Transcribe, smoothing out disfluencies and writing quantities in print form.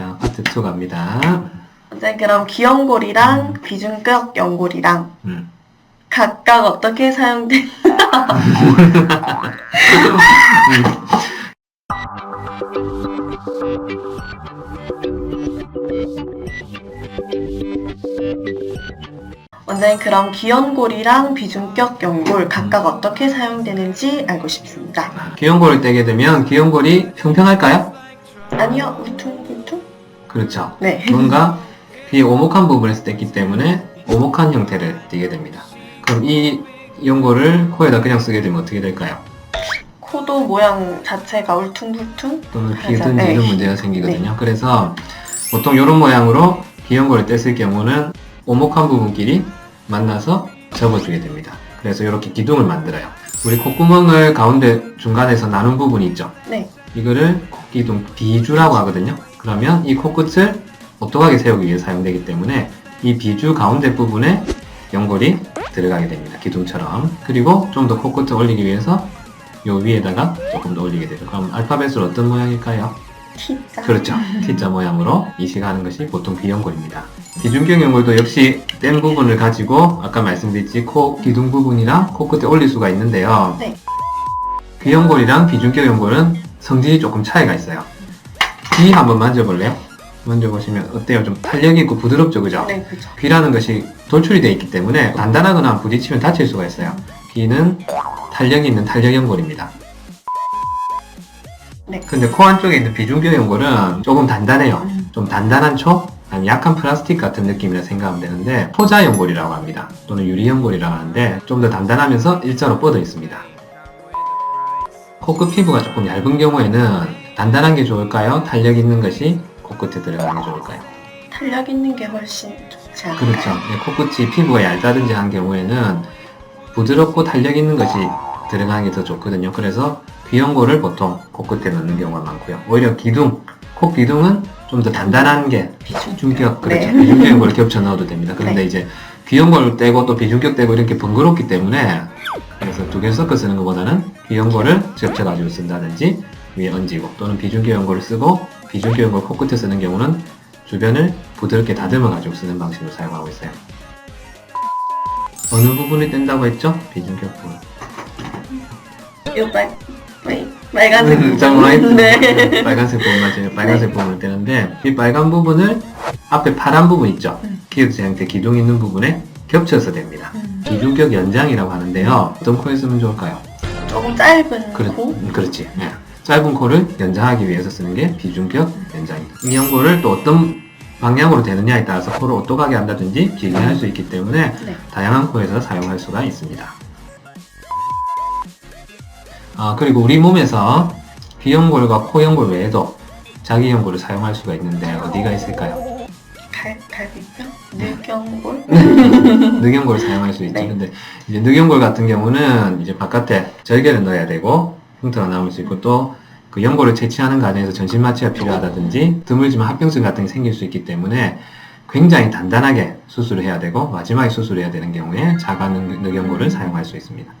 자, 파트 2 갑니다. 네, 그럼 기연골이랑 비중격 연골이랑 각각 어떻게 사용된? 원장님, 그럼 기연골이랑 비중격 연골 각각 어떻게 사용되는지 알고 싶습니다. 기연골을 떼게 되면 기연골이 평평할까요? 아니요, 울퉁불퉁? 그렇죠. 네. 뭔가 비오목한 부분에서 뗐기 때문에 오목한 형태를 띠게 됩니다. 그럼 이 연골을 코에다 그냥 쓰게 되면 어떻게 될까요? 코도 모양 자체가 울퉁불퉁? 또는 하죠. 비든지 네. 이런 문제가 생기거든요. 그래서 보통 이런 모양으로 기연골을 뗐을 경우는 오목한 부분끼리 만나서 접어주게 됩니다. 그래서 이렇게 기둥을 만들어요. 우리 콧구멍을 가운데 중간에서 나눈 부분이 있죠. 네. 이거를 콧기둥 비주라고 하거든요. 그러면 이 코끝을 오똑하게 세우기 위해 사용되기 때문에 이 비주 가운데 부분에 연골이 들어가게 됩니다. 기둥처럼. 그리고 좀 더 코끝을 올리기 위해서 요 위에다가 조금 더 올리게 되죠. 그럼 알파벳으로 어떤 모양일까요? T자. 그렇죠. T자 모양으로 이식하는 것이 보통 비연골입니다. 비중격 연골도 역시 뗀 부분을 가지고 아까 말씀드렸지 코 기둥 부분이랑 코끝에 올릴 수가 있는데요. 네. 비연골이랑 비중격 연골은 성질이 조금 차이가 있어요. 귀 한번 만져볼래요? 만져보시면 어때요? 좀 탄력 있고 부드럽죠, 그죠? 네, 그죠. 귀라는 것이 돌출이 되어 있기 때문에 단단하거나 부딪히면 다칠 수가 있어요. 귀는 탄력이 있는 탄력 연골입니다. 네. 근데 코 안쪽에 있는 비중격 연골은 조금 단단해요. 좀 단단한 초? 아니 약간 플라스틱 같은 느낌이라 생각하면 되는데 포자 연골이라고 합니다. 또는 유리 연골이라고 하는데 좀 더 단단하면서 일자로 뻗어 있습니다. 코끝 피부가 조금 얇은 경우에는 단단한 게 좋을까요? 탄력 있는 것이 코끝에 들어가는 게 좋을까요? 탄력 있는 게 훨씬 좋지 않을까요? 그렇죠. 네, 코끝이 피부가 얇다든지 한 경우에는 부드럽고 탄력 있는 것이 들어가는 게 더 좋거든요. 그래서 귀연골을 보통 코끝에 넣는 경우가 많고요. 오히려 기둥, 코 기둥은 좀 더 단단한 게 비중격, 그렇죠. 네. 비중격 연골을 겹쳐 넣어도 됩니다. 그런데 네. 이제 귀연골을 떼고 또 비중격 떼고 이렇게 번거롭기 때문에 그래서 두 개를 섞어 쓰는 것보다는 귀연골을 겹쳐가지고 쓴다든지 위에 얹이고 또는 비중격 연골을 쓰고 비중격 연골 코끝에 쓰는 경우는 주변을 부드럽게 다듬어가지고 쓰는 방식으로 사용하고 있어요. 어느 부분을 뗀다고 했죠? 비중격 부분. 요 빨간색 부분. 짱라이트. 네. 빨간색 부분 맞아요. 빨간색 부분을 떼는데 이 빨간 부분을 앞에 파란 부분 있죠? 기역자 형태 기둥 있는 부분에 겹쳐서 됩니다. 비중격 연장이라고 하는데요. 어떤 코에 쓰면 좋을까요? 조금 짧은 코? 그렇지. 네. 짧은 코를 연장하기 위해서 쓰는 게 비중격 연장입니다. 이 연골을 또 어떤 방향으로 되느냐에 따라서 코를 오똑하게 한다든지 길게 할 수 있기 때문에 네. 다양한 코에서 사용할 수가 있습니다. 그리고 우리 몸에서 귀연골과 코연골 외에도 자기연골을 사용할 수가 있는데 어디가 있을까요? 갈비뼈? 늑연골? 늑연골을 사용할 수 있죠. 네. 근데 이제 늑연골 같은 경우는 이제 바깥에 절개를 넣어야 되고 흉터가 남을 수 있고 또 그 연골을 채취하는 과정에서 전신 마취가 필요하다든지 드물지만 합병증 같은 게 생길 수 있기 때문에 굉장히 단단하게 수술을 해야 되고 마지막에 수술해야 되는 경우에 자가 늑연골을 사용할 수 있습니다.